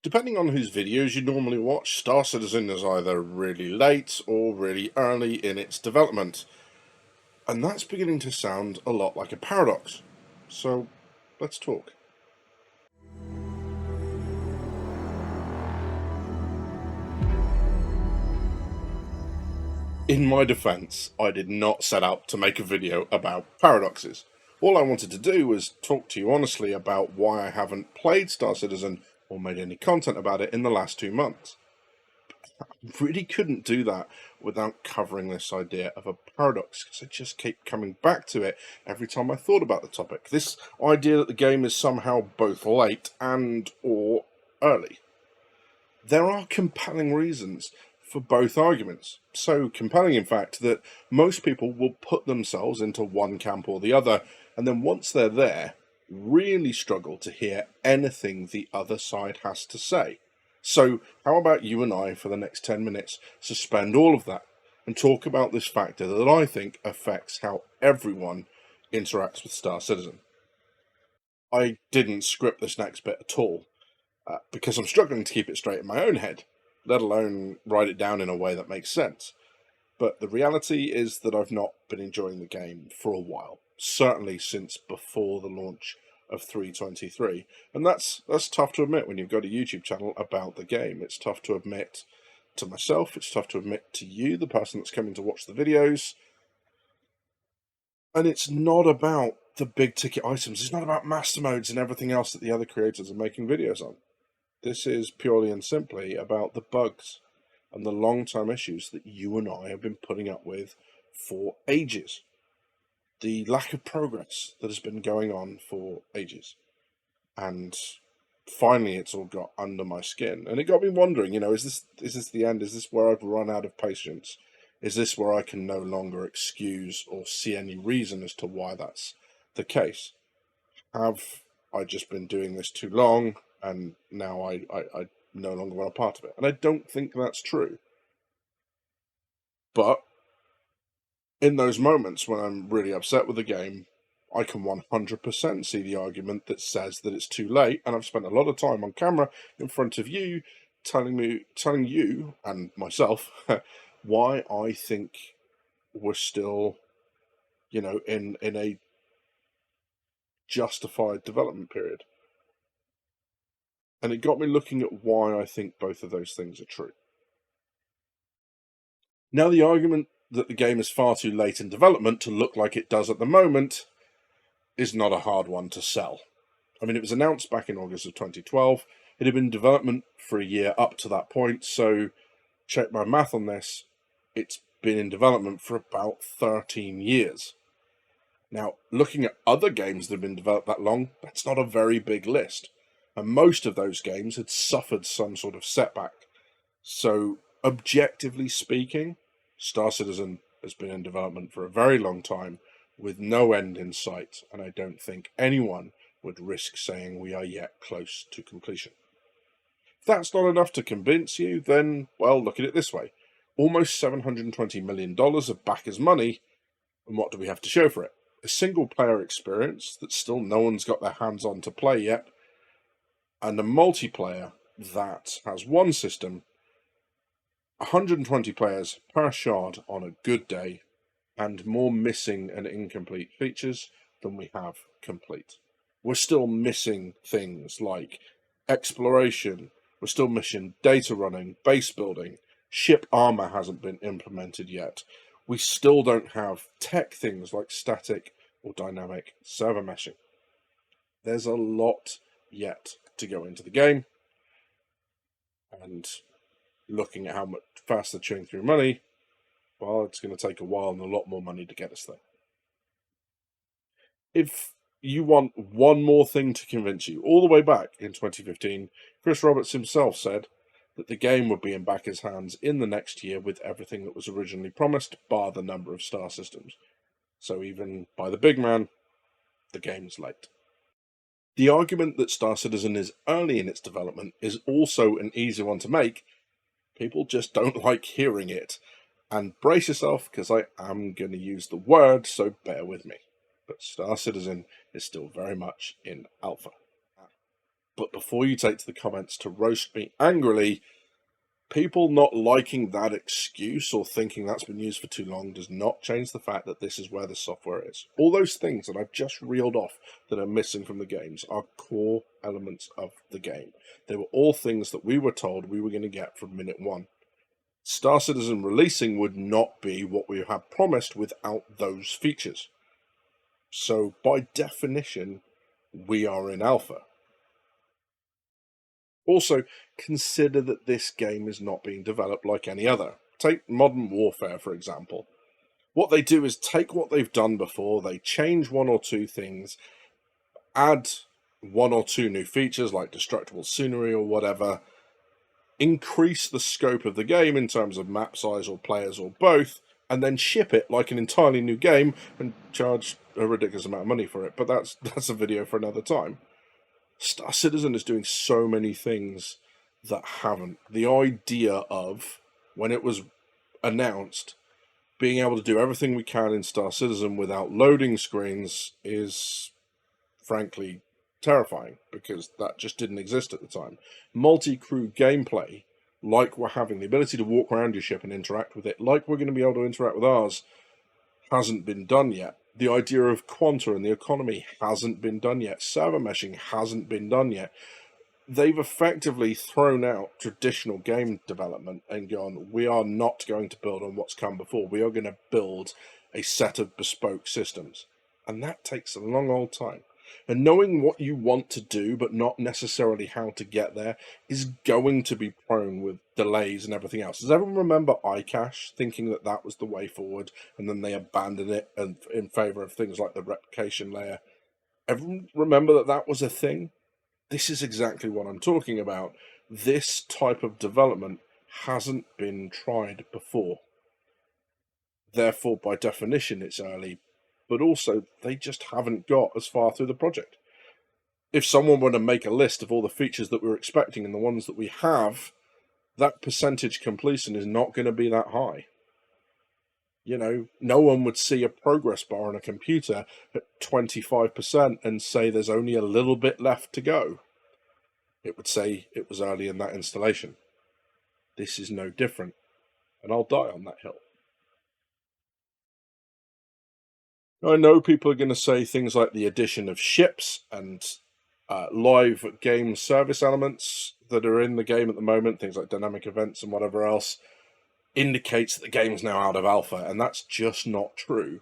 Depending on whose videos you normally watch, Star Citizen is either really late or really early in its development. And that's beginning to sound a lot like a paradox. So, let's talk. In my defense, I did not set out to make a video about paradoxes. All I wanted to do was talk to you honestly about why I haven't played Star Citizen or made any content about it in the last 2 months. Really couldn't do that without covering this idea of a paradox, because I just keep coming back to it every time I thought about the topic. This idea that the game is somehow both late and or early. There are compelling reasons for both arguments. So compelling, in fact, that most people will put themselves into one camp or the other, and then once they're there, really struggle to hear anything the other side has to say. So, how about you and I, for the next 10 minutes, suspend all of that and talk about this factor that I think affects how everyone interacts with Star Citizen? I didn't script this next bit at all, because I'm struggling to keep it straight in my own head, let alone write it down in a way that makes sense. But the reality is that I've not been enjoying the game for a while, certainly since before the launch of 3.23. And that's tough to admit when you've got a YouTube channel about the game. It's tough to admit to myself, it's tough to admit to you, the person that's coming to watch the videos. And it's not about the big ticket items, it's not about master modes and everything else that the other creators are making videos on. This is purely and simply about the bugs and the long-term issues that you and I have been putting up with for ages. The lack of progress that has been going on for ages. And finally it's all got under my skin. And it got me wondering, is this the end? Is this where I've run out of patience? Is this where I can no longer excuse or see any reason as to why that's the case? Have I just been doing this too long, and now I no longer want a part of it? And I don't think that's true. But in those moments when I'm really upset with the game, I can 100% see the argument that says that it's too late, and I've spent a lot of time on camera in front of you telling you and myself why I think we're still, in a justified development period. And it got me looking at why I think both of those things are true. Now, the argument that the game is far too late in development to look like it does at the moment is not a hard one to sell. I mean, it was announced back in August of 2012. It had been in development for a year up to that point, so check my math on this, it's been in development for about 13 years. Now, looking at other games that have been developed that long, that's not a very big list. And most of those games had suffered some sort of setback. So, objectively speaking, Star Citizen has been in development for a very long time with no end in sight, and I don't think anyone would risk saying we are yet close to completion. If that's not enough to convince you, then, well, look at it this way. Almost $720 million of backers' money, and what do we have to show for it? A single-player experience that still no one's got their hands on to play yet, and a multiplayer that has one system, 120 players per shard on a good day, and more missing and incomplete features than we have complete. We're still missing things like exploration, we're still missing data running, base building, ship armor hasn't been implemented yet. We still don't have tech things like static or dynamic server meshing. There's a lot yet to go into the game, and looking at how much fast they're chewing through money, well, it's going to take a while and a lot more money to get us there. If you want one more thing to convince you, all the way back in 2015, Chris Roberts himself said that the game would be in backers' hands in the next year with everything that was originally promised, bar the number of star systems. So even by the big man, the game's late. The argument that Star Citizen is early in its development is also an easy one to make. People just don't like hearing it. And brace yourself, because I am going to use the word, so bear with me. But Star Citizen is still very much in alpha. But before you take to the comments to roast me angrily, people not liking that excuse or thinking that's been used for too long does not change the fact that this is where the software is. All those things that I've just reeled off that are missing from the games are core elements of the game. They were all things that we were told we were going to get from minute one. Star Citizen releasing would not be what we had promised without those features. So by definition, we are in alpha. Also, consider that this game is not being developed like any other. Take Modern Warfare, for example. What they do is take what they've done before, they change one or two things, add one or two new features like destructible scenery or whatever, increase the scope of the game in terms of map size or players or both, and then ship it like an entirely new game and charge a ridiculous amount of money for it. But that's a video for another time. Star Citizen is doing so many things that haven't. The idea of, when it was announced, being able to do everything we can in Star Citizen without loading screens is, frankly, terrifying, because that just didn't exist at the time. Multi-crew gameplay, like we're having, the ability to walk around your ship and interact with it, like we're going to be able to interact with ours, hasn't been done yet. The idea of Quanta and the economy hasn't been done yet. Server meshing hasn't been done yet. They've effectively thrown out traditional game development and gone, we are not going to build on what's come before. We are going to build a set of bespoke systems. And that takes a long old time. And knowing what you want to do, but not necessarily how to get there, is going to be prone with delays and everything else. Does everyone remember iCache, thinking that that was the way forward, and then they abandoned it in favor of things like the replication layer? Everyone remember that that was a thing? This is exactly what I'm talking about. This type of development hasn't been tried before. Therefore, by definition, it's early. But also, they just haven't got as far through the project. If someone were to make a list of all the features that we're expecting and the ones that we have, that percentage completion is not going to be that high. You know, no one would see a progress bar on a computer at 25% and say there's only a little bit left to go. It would say it was early in that installation. This is no different, and I'll die on that hill. I know people are going to say things like the addition of ships and live game service elements that are in the game at the moment, things like dynamic events and whatever else, indicates that the game's now out of alpha, and that's just not true.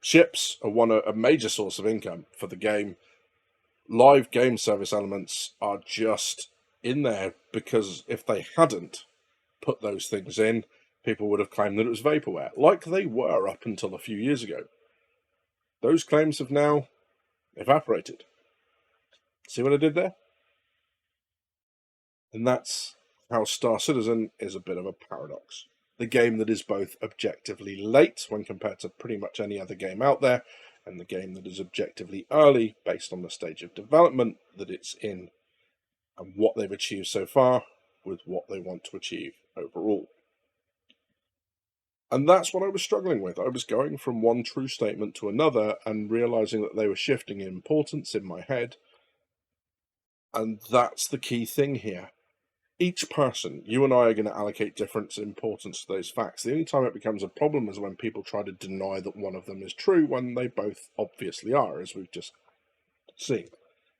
Ships are a major source of income for the game. Live game service elements are just in there because if they hadn't put those things in, people would have claimed that it was vaporware, like they were up until a few years ago. Those claims have now evaporated. See what I did there? And that's how Star Citizen is a bit of a paradox. The game that is both objectively late when compared to pretty much any other game out there, and the game that is objectively early based on the stage of development that it's in, and what they've achieved so far with what they want to achieve overall. And that's what I was struggling with. I was going from one true statement to another and realizing that they were shifting in importance in my head. And that's the key thing here. Each person, you and I, are going to allocate different importance to those facts. The only time it becomes a problem is when people try to deny that one of them is true when they both obviously are, as we've just seen.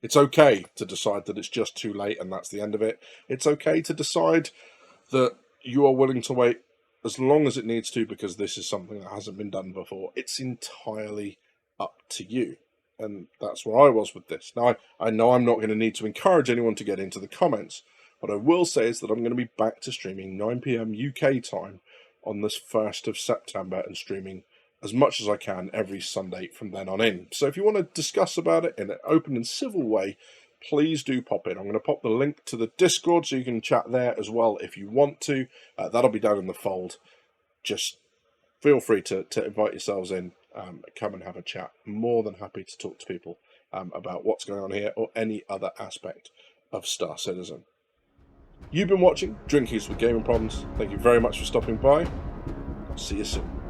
It's okay to decide that it's just too late and that's the end of it. It's okay to decide that you are willing to wait as long as it needs to, because this is something that hasn't been done before. It's entirely up to you. And that's where I was with this. Now, I know I'm not going to need to encourage anyone to get into the comments. What I will say is that I'm going to be back to streaming 9 PM UK time on this 1st of September and streaming as much as I can every Sunday from then on in. So if you want to discuss about it in an open and civil way, please do pop in. I'm going to pop the link to the Discord so you can chat there as well if you want to. That'll be down in the fold. Just feel free to invite yourselves in, come and have a chat. More than happy to talk to people about what's going on here or any other aspect of Star Citizen. You've been watching Drinkies with Gaming Problems. Thank you very much for stopping by. I'll see you soon.